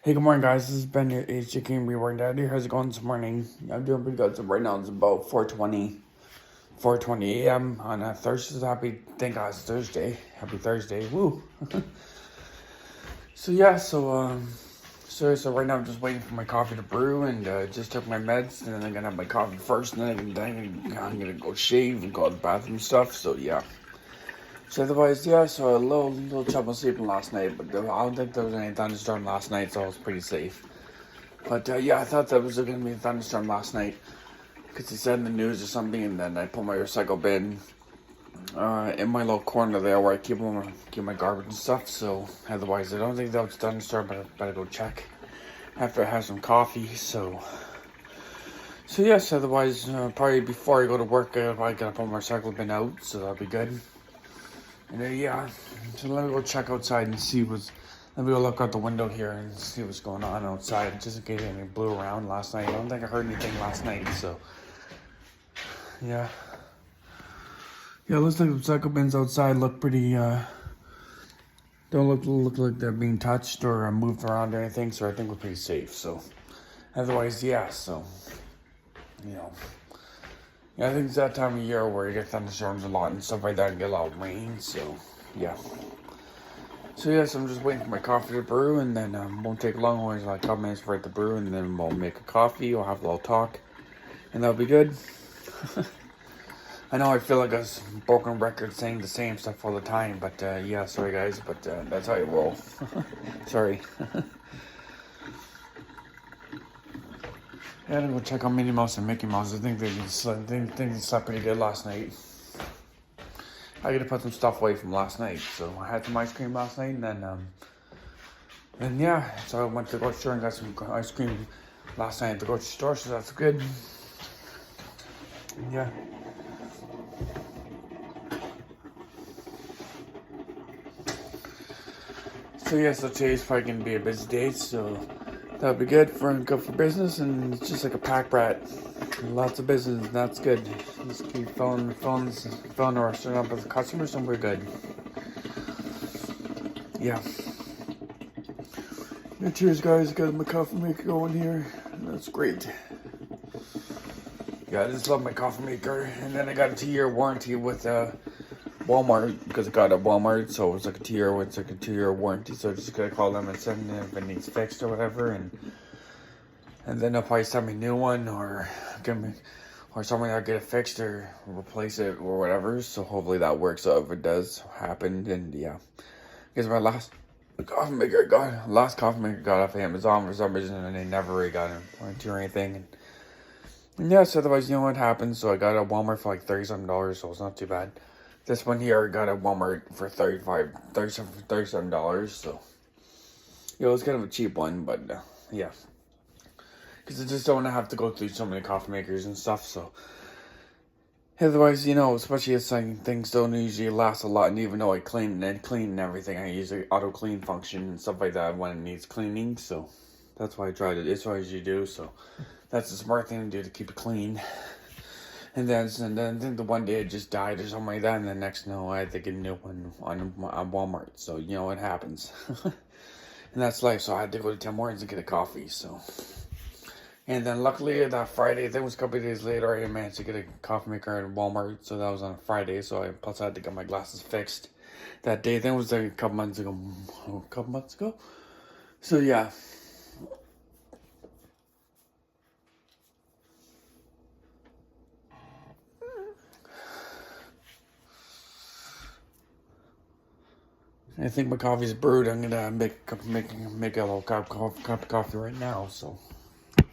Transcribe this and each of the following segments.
Hey, good morning, guys. This is Ben, your HJK Reborn Daddy. How's it going this morning? I'm doing pretty good. So right now it's about 4:20 a.m. on a Thursday. Thank God it's Thursday. Happy Thursday. Woo. So yeah, so right now I'm just waiting for my coffee to brew and just took my meds and then I'm gonna have my coffee first and then I'm gonna go shave and go to the bathroom and stuff. So yeah. So otherwise, yeah, so a little trouble sleeping last night, but I don't think there was any thunderstorm last night, so I was pretty safe. But yeah, I thought that was going to be a thunderstorm last night because they said in the news or something, and then I put my recycle bin in my little corner there where I keep my garbage and stuff. So otherwise, I don't think that was a thunderstorm, but I better go check after I have some coffee. So yes, otherwise, probably before I go to work, I gotta put my recycle bin out, so that'll be good. And yeah, so let me go check outside and see let me go look out the window here and see what's going on outside, just in case anything blew around last night. I don't think I heard anything last night, so yeah. Yeah, it looks like the recycle bins outside look pretty, don't look like they're being touched or moved around or anything, so I think we're pretty safe, so. Otherwise, yeah, so, you know. Yeah, I think it's that time of year where you get thunderstorms a lot and stuff like that and get a lot of rain, so yeah. So yes, I'm just waiting for my coffee to brew and then won't take long, only like a couple minutes for it to brew and then we'll make a coffee, we'll have a little talk and that'll be good. I know I feel like a broken record saying the same stuff all the time, but yeah, sorry guys, but that's how I roll. Sorry. Yeah, I'm gonna go check on Minnie Mouse and Mickey Mouse. I think they slept pretty good last night. I gotta put some stuff away from last night. So I had some ice cream last night and yeah, so I went to the grocery store and got some ice cream last night at the grocery store, so that's good. Yeah. So yeah, so today's probably gonna be a busy day, so that'll be good for business, and it's just like a pack rat. Lots of business, that's good. Just keep filling the restaurant up with customers, and we're good. Yeah. Yeah, cheers, guys. Got my coffee maker going here. That's great. Yeah, I just love my coffee maker. And then I got a 2-year warranty with Walmart because I got a Walmart, so it's like a 2-year warranty. So I just gotta call them and send them if it needs fixed or whatever, and then they'll probably send me a new one or something I'll get it fixed or replace it or whatever. So hopefully that works out if it does happen. And yeah, because my last coffee maker got off of Amazon for some reason, and they never really got a warranty or anything. And yeah, so otherwise, you know what happens. So I got a Walmart for like $30-something, so it's not too bad. This one here, I got a Walmart for $37, so you know, it's kind of a cheap one, but yeah. Because I just don't want to have to go through so many coffee makers and stuff, so. Otherwise, you know, especially if things don't usually last a lot, and even though I clean and everything, I use the auto clean function and stuff like that when it needs cleaning, so that's why I tried it. It's what I usually do, so that's the smart thing to do to keep it clean. And then I think the one day it just died or something like that, and the next I had to get a new one on Walmart, so you know what happens. And that's life, so I had to go to Tim Hortons and get a coffee, so. And then luckily that Friday, I think it was a couple of days later, I managed to get a coffee maker at Walmart. So that was on a Friday. So I had to get my glasses fixed that day. I think it was like a couple months ago. So yeah. I think my coffee's brewed. I'm gonna make a little cup of coffee right now. So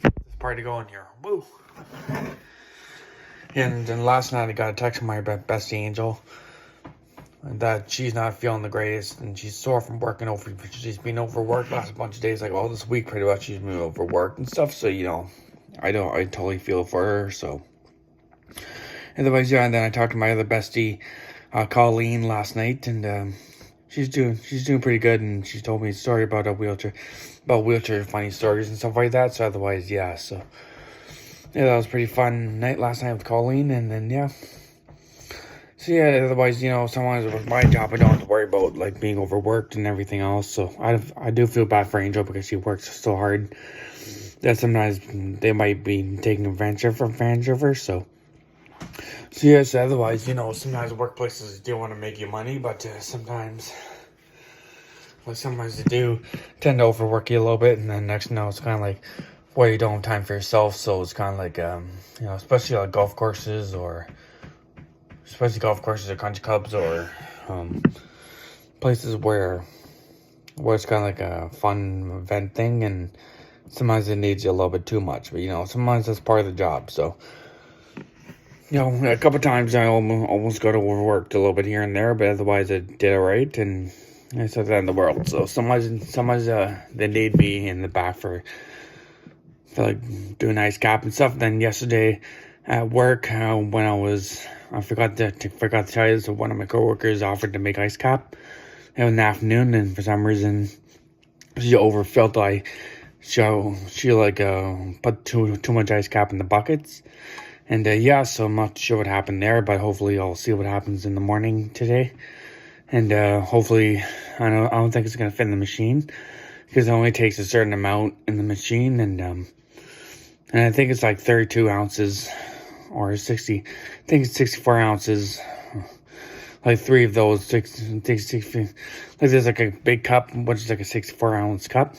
there's party going here. Woo! And then last night I got a text from my bestie Angel that she's not feeling the greatest and she's sore from working over. She's been overworked last bunch of days, like all this week pretty much. She's been overworked and stuff. So you know, I totally feel for her. So otherwise, yeah. And then I talked to my other bestie, Colleen, last night, and she's doing pretty good. And she told me a story about wheelchair funny stories and stuff like that. So otherwise, yeah. So yeah, that was a pretty fun night last night with Colleen, and then yeah. So yeah, otherwise, you know, sometimes with my job, I don't have to worry about like being overworked and everything else. So I do feel bad for Angel because she works so hard that sometimes they might be taking advantage of her. So yes, otherwise, you know, sometimes workplaces do want to make you money, but sometimes they do tend to overwork you a little bit, and then next, you know, it's kind of like, well, you don't have time for yourself, so it's kind of like, you know, especially like golf courses or country clubs or places where it's kind of like a fun event thing, and sometimes it needs you a little bit too much, but you know, sometimes that's part of the job. So, you know, a couple times I almost got overworked a little bit here and there, but otherwise I did all right, and it's not the end of the world. So sometimes they need me in the back for like doing ice cap and stuff. Then yesterday at work, when I forgot to tell you this, one of my coworkers offered to make ice cap in the afternoon, and for some reason she overfilled. She like put too much ice cap in the buckets, and yeah, so I'm not sure what happened there, but hopefully I'll see what happens in the morning today, and hopefully I don't think it's gonna fit in the machine because it only takes a certain amount in the machine, and I think it's like 32 ounces or 60. I think it's 64 ounces. Like 3 of those, 60, like there's like a big cup, which is like a 64-ounce cup,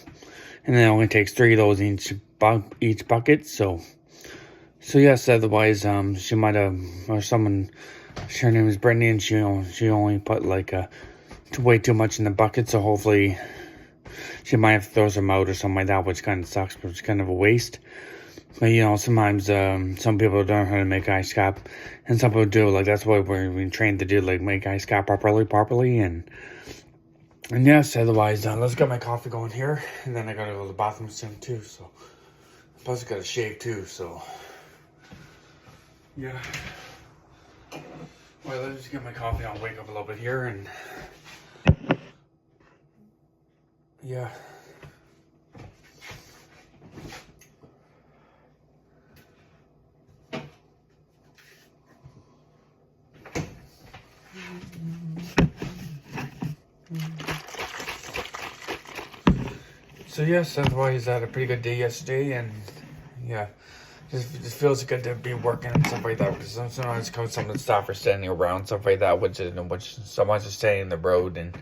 and then it only takes 3 of those in each bucket. So yes. Otherwise, she might have, or someone, her name is Brittany, and she only put like way too much in the bucket. So hopefully, she might have to throw some out or something like that, which kind of sucks, but it's kind of a waste. But, you know, sometimes some people don't know how to make ice cap, and some people do. Like, that's what we're being trained to do, like, make ice cap properly, and yes, otherwise, let's get my coffee going here, and then I gotta go to the bathroom soon, too, so, plus I gotta shave, too, so, yeah. Well, let's just get my coffee, I'll wake up a little bit here, and, yeah. So yes, otherwise I had a pretty good day yesterday, and yeah, just feels good to be working and stuff like that. Because sometimes some of the staff are standing around, stuff like that, which sometimes are standing in the road, and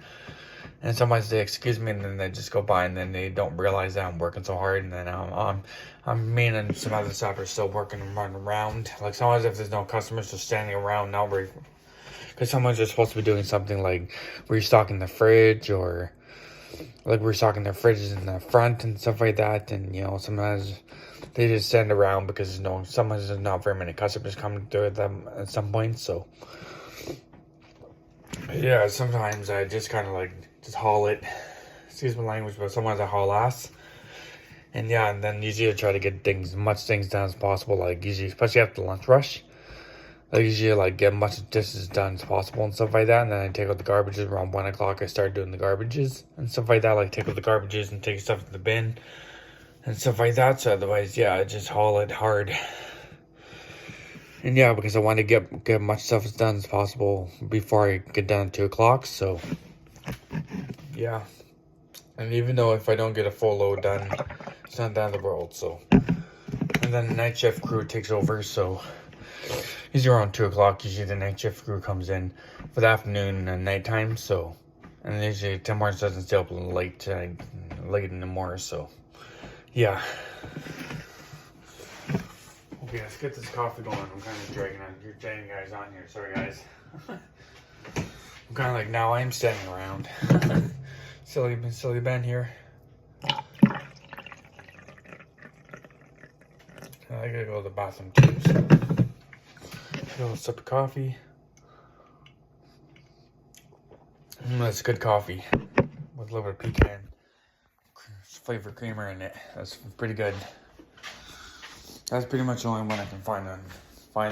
sometimes they excuse me, and then they just go by, and then they don't realize that I'm working so hard, and then me and some other staff are still working and running around. Like sometimes if there's no customers, just standing around now, because sometimes you're supposed to be doing something like restocking the fridge, or like restocking their fridges in the front and stuff like that, and you know, sometimes they just stand around because, you know, sometimes there's not very many customers coming through them at some point. So yeah, sometimes I just kind of like just haul it, excuse my language, but sometimes I haul ass. And yeah, and then usually I try to get much things done as possible, like usually, especially after lunch rush. I usually like get much dishes done as possible and stuff like that, and then I take out the garbages around 1 o'clock. I start doing the garbages and stuff like that, like take out the garbages and take stuff to the bin and stuff like that. So otherwise, yeah, I just haul it hard. And yeah, because I want to get much stuff as done as possible before I get done at 2 o'clock. So yeah, and even though if I don't get a full load done, it's not the end of the world. So, and then the night shift crew takes over. So usually around 2 o'clock, usually the night shift crew comes in for the afternoon and nighttime. So, and usually Tim Hortons doesn't stay up late in the morning. So, yeah. Okay, let's get this coffee going. I'm kind of dragging you guys on here. Sorry, guys. I'm kind of like, now I'm standing around. silly Ben here. I gotta go to the bathroom too. So. A little sip of coffee. That's good coffee with a little bit of pecan flavor creamer in it. That's pretty good. That's pretty much the only one I can find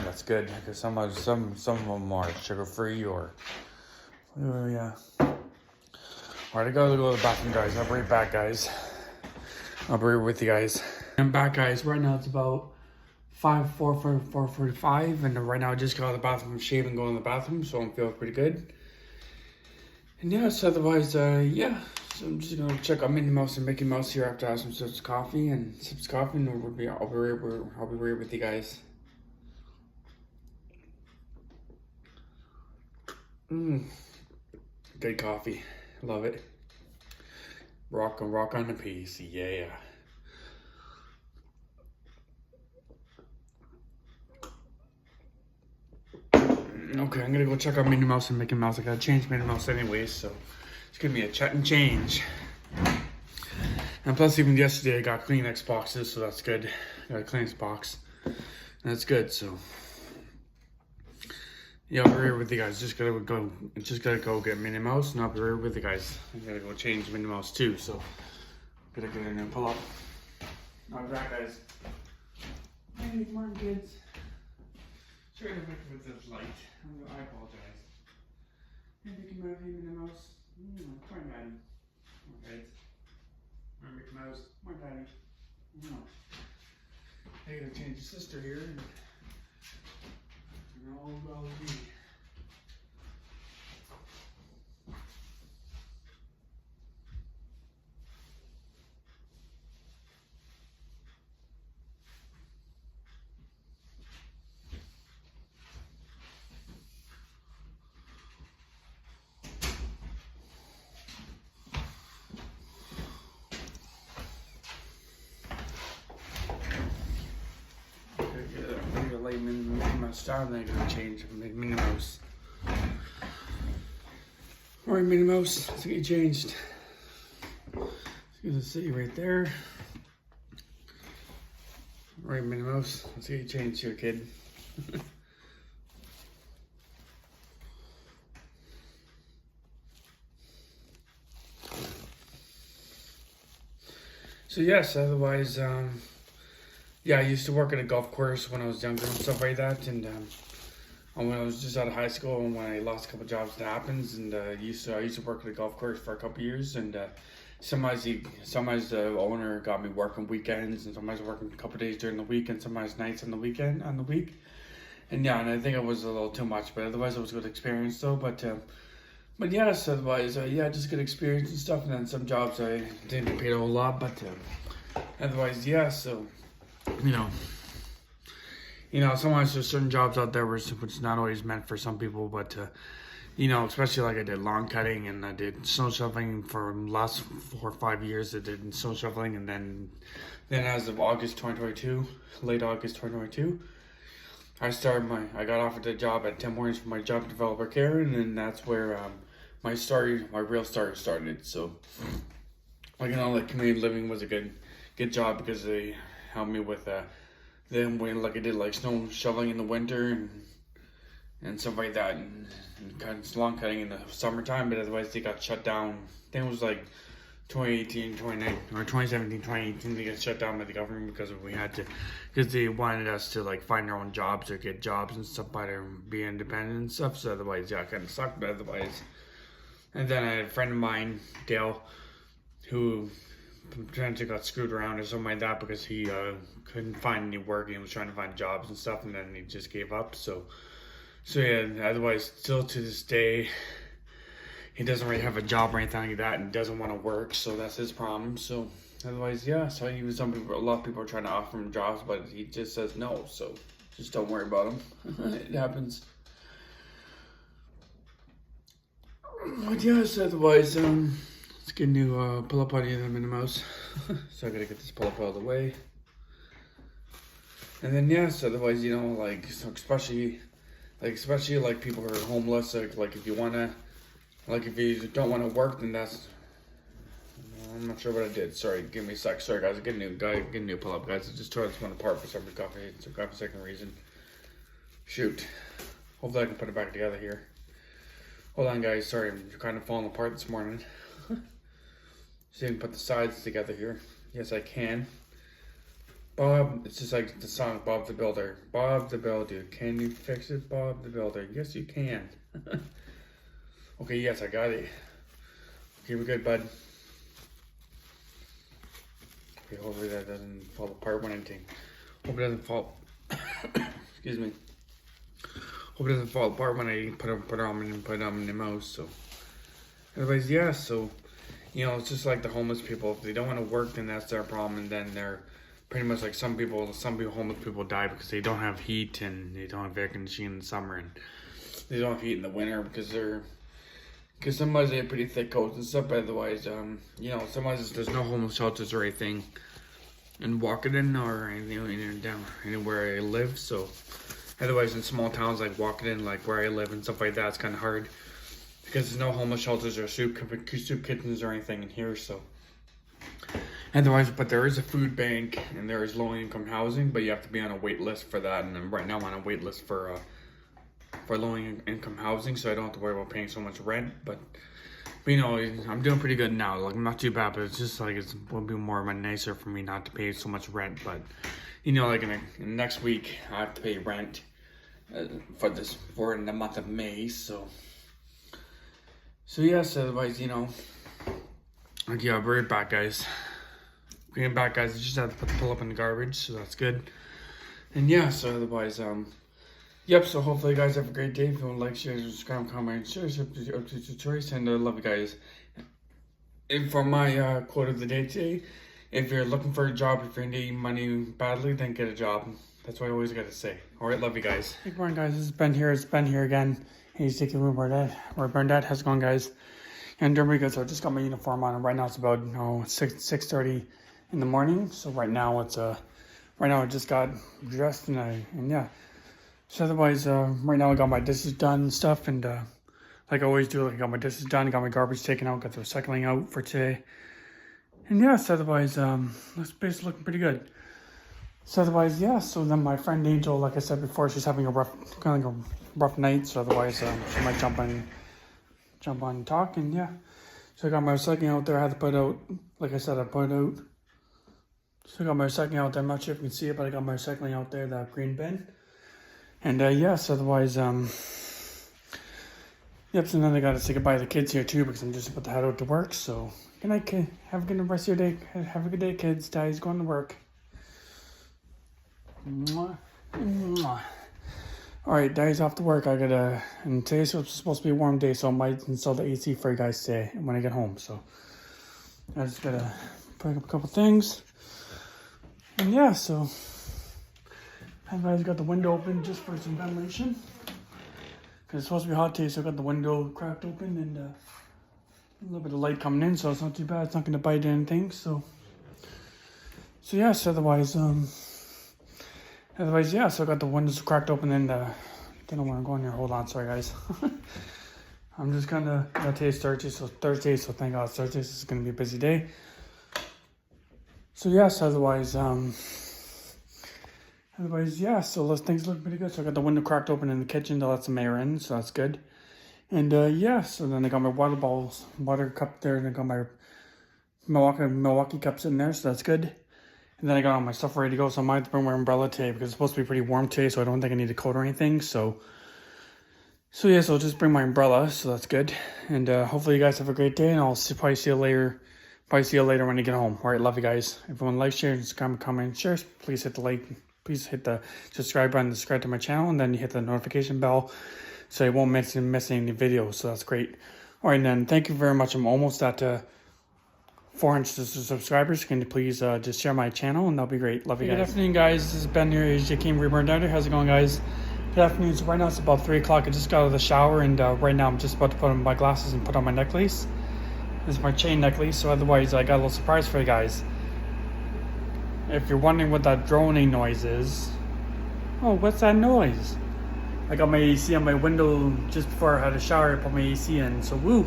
that's good, because some of them are sugar free or yeah. Alright, I gotta go to the bathroom, guys. I'll be right back, guys. I'll be right with you guys. I'm back, guys. Right now it's about 4:45, and right now I just got out of the bathroom, shave and go in the bathroom, so I'm feeling pretty good. And yeah, so otherwise, yeah. So I'm just gonna check on Minnie Mouse and Mickey Mouse here after I have some sips of coffee, and I'll be right with you guys. Good coffee, love it. Rock on the piece, yeah. Okay, I'm gonna go check out Minnie Mouse and Mickey Mouse. I gotta change Minnie Mouse anyways, so it's gonna be a chat and change. And plus, even yesterday I got Kleenex boxes, so that's good. I got a Kleenex box, and that's good. So yeah, I'll be right with you guys. Just gotta go get Minnie Mouse, and I'll be right with you guys. I gotta go change Minnie Mouse too, so gotta get in and pull up. I'll be back, guys. Hey, come on, kids. Sorry to make with this light. I apologize. Hey, Mickey Mouse, hey, Minnie Mouse. Come on, Daddy. Okay. Come on, Mickey Mouse. Come on, Daddy. I gotta change your sister here. And all well be. Lay Minnie Mouse down, then I'm gonna change Minnie Mouse. Alright, Minnie Mouse, let's get you changed. You can see right there. Alright, Minnie Mouse, let's get you changed here, kid. So yes, otherwise, yeah, I used to work at a golf course when I was younger and stuff like that, and when I was just out of high school and when I lost a couple jobs, that happens, and I used to work at a golf course for a couple years, and sometimes the owner got me working weekends, and sometimes working a couple days during the week, and sometimes nights on the week, and yeah, and I think it was a little too much, but otherwise it was a good experience though, but yes, otherwise, yeah, just good experience and stuff, and then some jobs I didn't get paid a whole lot, but otherwise, yeah, so. Sometimes there's certain jobs out there which is not always meant for some people, but especially like I did lawn cutting and I did snow shoveling for the last 4 or 5 years. I did snow shoveling, and then as of August 2022, late August 2022, I got offered a job at Tim Hortons for my job developer care, and then that's where my real start started. So community living was a good job because they helped me with then when I did like snow shoveling in the winter and stuff like that, and kind of lawn cutting in the summertime, but otherwise they got shut down. I think it was like 2018, 2017, 2018, they got shut down by the government because they wanted us to find our own jobs or get jobs and stuff by be independent and stuff. So otherwise, yeah, it kind of sucked, but otherwise. And then I had a friend of mine, Dale, who potentially got screwed around or something like that because he couldn't find any work and he was trying to find jobs and stuff, and then he just gave up. So yeah, otherwise still to this day he doesn't really have a job or anything like that and doesn't want to work, so that's his problem. So otherwise, yeah, so a lot of people are trying to offer him jobs, but he just says no, so just don't worry about him. It happens. But yes, otherwise, let's get a new pull-up audio of Minnie Mouse. So I gotta get this pull-up out of the way. And then yes, otherwise, so especially people who are homeless, like if you if you don't wanna work, then that's, I'm not sure what I did. Sorry, give me a sec. Sorry guys, get a new pull-up, guys. I just tore this one apart for some second reason. Shoot. Hopefully I can put it back together here. Hold on guys, sorry, I'm kind of falling apart this morning. So you can put the sides together here. Yes, I can. Bob, it's just like the song, Bob the Builder. Bob the Builder, can you fix it, Bob the Builder? Yes, you can. Okay, yes, I got it. Okay, we're good, bud. Okay, hopefully that doesn't fall apart when anything. Hope it doesn't fall. Excuse me. Hope it doesn't fall apart when I put them in the mouth. So, otherwise, yeah. So, you know, it's just like the homeless people. If they don't want to work, then that's their problem, and then they're pretty much like some people, homeless people die because they don't have heat and they don't have air conditioning in the summer, and they don't have heat in the winter because sometimes they have pretty thick coats and stuff. But otherwise, you know, sometimes there's no homeless shelters or anything in Waukegan or anything down anywhere I live. So otherwise, in small towns like Waukegan, like where I live and stuff like that, it's kind of hard because there's no homeless shelters or soup kitchens or anything in here. So otherwise, but there is a food bank and there is low income housing, but you have to be on a wait list for that. And right now I'm on a wait list for low income housing, so I don't have to worry about paying so much rent. But you know, I'm doing pretty good now. Like, I'm not too bad, but it's just like it will be more nicer for me not to pay so much rent. But you know, like in next week, I have to pay rent for the month of May. So yes. Otherwise, you know, okay, I'll be right back, guys. Getting back, guys. I just have to put the pull up in the garbage, so that's good. And yeah, so otherwise, yep, so hopefully you guys have a great day. If you want to like, share, subscribe, comment, share, it's up to your choice, and I love you guys. And for my quote of the day today, if you're looking for a job, if you're needing money badly, then get a job. That's what I always got to say. Alright, love you guys. Good morning, guys. This is Ben here. It's Ben here again. He's taking room where Bernadette. How's it going, guys? And doing pretty good. So I just got my uniform on, and right now it's about 6:30 in the morning. So right now I just got dressed and yeah. So otherwise, right now I got my dishes done and stuff, and like I always do, like I got my dishes done, got my garbage taken out, got the recycling out for today. And yeah, so otherwise, this space is looking pretty good. So otherwise, yeah, so then my friend Angel, like I said before, she's having a kind of a rough night, so otherwise she might jump on and talk, and yeah. So I got my recycling out there. I had to put out, like I said, I put out. So I got my recycling out there. I'm not sure if you can see it, but I got my recycling out there, that green bin. And yes, otherwise, yep, so then I gotta say goodbye to the kids here too because I'm just about to head out to work. So good night, kid. Have a good rest of your day. Have a good day, kids. Daddy's going to work. Mwah. Mwah. Alright, Daddy's off to work. And today's supposed to be a warm day, so I might install the AC for you guys today when I get home. So I just gotta pick up a couple things. And yeah, so I've got the window open just for some ventilation. Because it's supposed to be hot today, so I got the window cracked open and a little bit of light coming in, so it's not too bad. It's not going to bite anything, so yes, otherwise, yeah, so I got the windows cracked open and, I don't want to go in there. Hold on, sorry guys. I'm just gonna, today's Thursday, so thank God Thursday is going to be a busy day. So yes, otherwise, yeah, so those things look pretty good. So I got the window cracked open in the kitchen to let some air in, so that's good. And yeah, so then I got my water cup there, and I got my Milwaukee cups in there, so that's good. And then I got all my stuff ready to go, so I might have to bring my umbrella today because it's supposed to be pretty warm today, so I don't think I need a coat or anything. So yeah, so I'll just bring my umbrella, so that's good. And hopefully you guys have a great day, and I'll probably see you later. Probably see you later when I get home. All right, love you guys. If you want to like, share, comment, share, please hit the like. Please hit the subscribe button, subscribe to my channel, and then you hit the notification bell so you won't miss any videos. So that's great. All right, then thank you very much. I'm almost at 400 subscribers. Can you please just share my channel, and that'll be great. Love you guys. Good afternoon, guys. This is Ben here. AJ King Reborn Diner. How's it going, guys? Good afternoon. So right now it's about 3 o'clock. I just got out of the shower, and right now I'm just about to put on my glasses and put on my necklace. This is my chain necklace. So otherwise, I got a little surprise for you guys. If you're wondering what that droning noise is, oh, what's that noise? I got my AC on my window just before I had a shower. I put my AC in, so woo.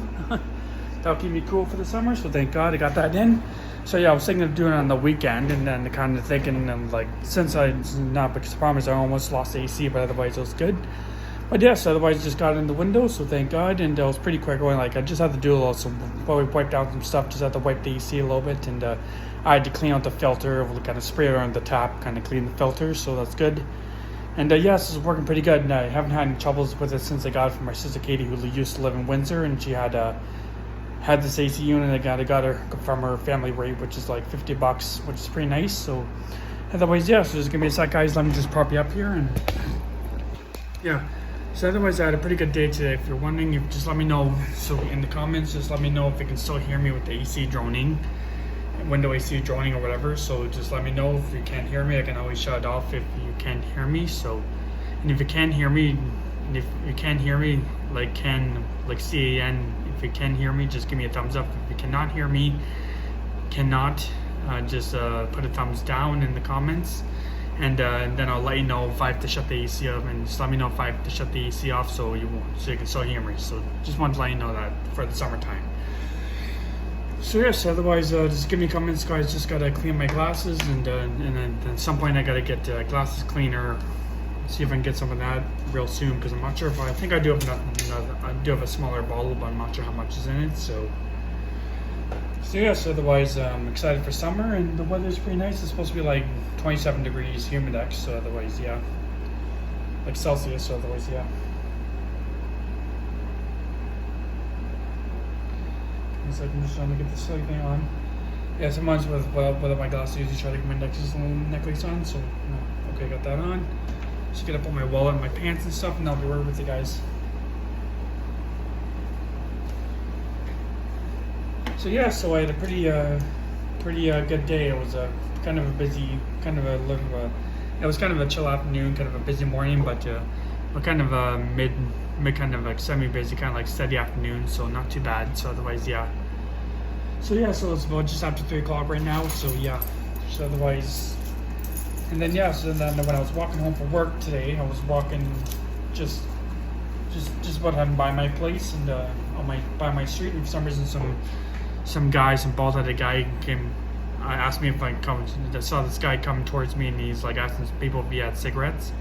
That'll keep me cool for the summer, so thank God I got that in. So yeah, I was thinking of doing it on the weekend, and then kind of thinking, like, since because I promised I almost lost the AC, but otherwise it was good. But yes, otherwise just got in the window, so thank God, and it was pretty quick going. Like, I just had to do a little, so while we wiped out some stuff, just had to wipe the AC a little bit, and I had to clean out the filter, kind of spray it around the tap, kind of clean the filter, so that's good. And yes, it's working pretty good, and I haven't had any troubles with it since I got it from my sister Katie, who used to live in Windsor, and she had this AC unit. I got her from her family rate, which is like $50, which is pretty nice. So Otherwise, yeah, so just give me a sec, guys. Let me just prop you up here, and yeah. So otherwise, I had a pretty good day today. If you're wondering, you just let me know. So in the comments, just let me know if you can still hear me with the AC droning, window AC droning or whatever. So just let me know if you can't hear me. I can always shut it off if you can't hear me. So, and if you can hear me, and if you can hear me, like CAN, if you can hear me, just give me a thumbs up. If you cannot hear me, just put a thumbs down in the comments. And then I'll let you know if I have to shut the AC off, and just let me know if I have to shut the AC off so you can still hear me. So just wanted to let you know that for the summertime. So yes, otherwise just give me comments, guys. Just gotta clean my glasses, and then at some point I gotta get glasses cleaner. See if I can get some of that real soon, because I'm not sure if I think I do have a smaller bottle, but I'm not sure how much is in it. So yes, otherwise I'm excited for summer, and the weather's pretty nice. It's supposed to be like 27 degrees humidex, so otherwise, yeah, like Celsius, so otherwise, yeah. So I'm just trying to get this thing on. Yeah, sometimes without my glasses, I usually try to get my necklace on, so no. Okay, got that on. Just get up on my wallet and my pants and stuff, and I'll be right with you guys. So yeah, so I had a pretty good day. It was kind of a busy, it was kind of a chill afternoon, kind of a busy morning, but kind of a mid kind of like semi-busy, kind of like steady afternoon, so not too bad. So otherwise, yeah. So yeah, so it's about just after 3 o'clock right now. So yeah, so otherwise, and then yeah, so then when I was walking home from work today, I was walking just about heading by my place and by my street, and for some reason some bald-headed guy asked me if I saw this guy coming towards me, and he's like asking people if he had cigarettes,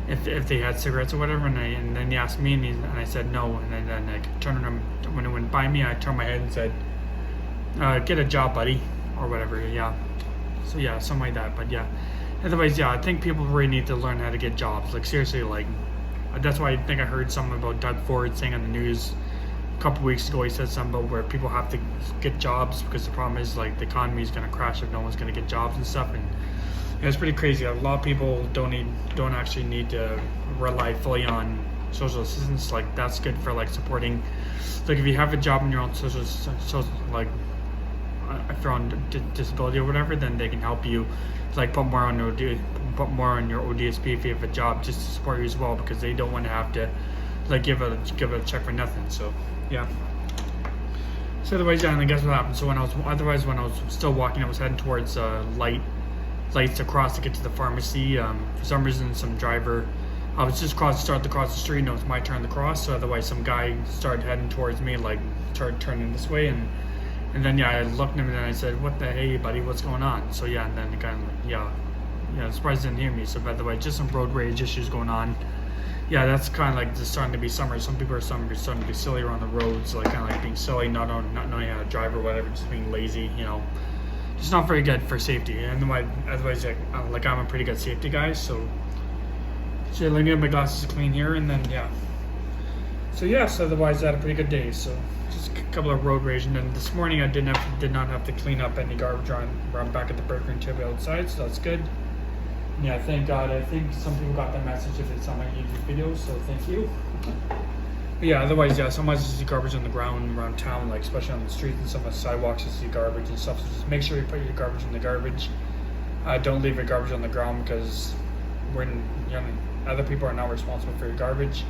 if they had cigarettes or whatever, and then he asked me, and I said no, and then I turned around, when it went by me, I turned my head and said, get a job, buddy, or whatever, yeah. So yeah, something like that, but yeah. Otherwise, yeah, I think people really need to learn how to get jobs, like seriously, like, that's why I think I heard something about Doug Ford saying on the news a couple weeks ago. He said something about where people have to get jobs because the problem is, like, the economy is going to crash if no one's going to get jobs and stuff, and it's pretty crazy. A lot of people don't actually need to rely fully on social assistance. Like, that's good for like supporting, like if you have a job in your own social like if you're on disability or whatever, then they can help you, like put more on your ODSP if you have a job, just to support you as well, because they don't want to have to like give a check for nothing. So yeah. So otherwise, yeah, and then guess what happened? So when I was still walking, I was heading towards lights across to get to the pharmacy. For some reason, some driver, I was just started to cross the street, and it was my turn to cross. So otherwise, some guy started heading towards me, like started turning this way, and then yeah, I looked at him and then I said, "What the hey, buddy? What's going on?" So yeah, and then the guy like, yeah, I'm surprised he didn't hear me. So by the way, just some road rage issues going on. Yeah, that's kind of like just starting to be summer. Some people are starting to be silly around the roads, like kind of like being silly, not knowing how to drive or whatever, just being lazy, you know. It's not very good for safety, and otherwise, like I'm a pretty good safety guy, so let me get my glasses clean here, and then yeah. So yeah, so otherwise I had a pretty good day. So just a couple of road rage, and then this morning I did not have to clean up any garbage around back at the burger and tip outside, so that's good. And yeah, thank God. I think some people got that message if it's on my YouTube videos, so thank you. But yeah, otherwise, yeah, sometimes you see garbage on the ground around town, like especially on the streets and some of the sidewalks, you see garbage and stuff. So just make sure you put your garbage in the garbage. Don't leave your garbage on the ground, because other people are not responsible for your garbage.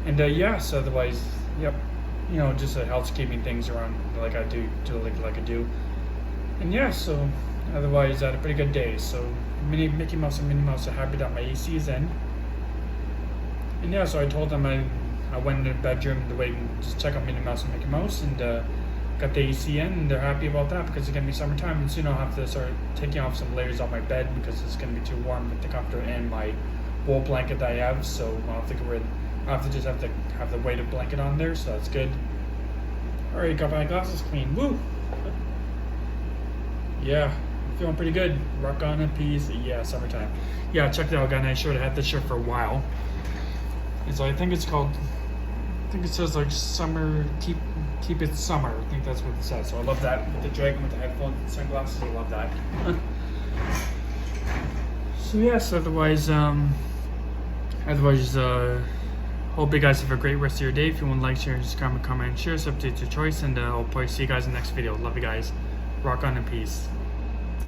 And yeah, so otherwise, yep, just housekeeping things around like I do. And yeah, so otherwise, I had a pretty good day. So Mickey Mouse and Minnie Mouse are happy that my AC is in. And yeah, so I told them I went into the bedroom to wait and just check on Minnie Mouse and Mickey Mouse, and got the AC in, and they're happy about that because it's going to be summertime, and soon I'll have to start taking off some layers off my bed because it's going to be too warm with the comforter and my wool blanket that I have, so I'll have to have the weighted blanket on there, so that's good. Alright, got my glasses clean. Woo! Yeah, feeling pretty good. Rock on a piece. Yeah, summertime. Yeah, check it out, guys. I should have had this shirt for a while. I think it says like summer, keep it summer. I think that's what it says. So I love that with the dragon with the headphones and sunglasses. I love that. So yes, otherwise, hope you guys have a great rest of your day. If you want to like, share, subscribe, comment, share. It's up to your choice, and I'll probably see you guys in the next video. Love you guys. Rock on and peace.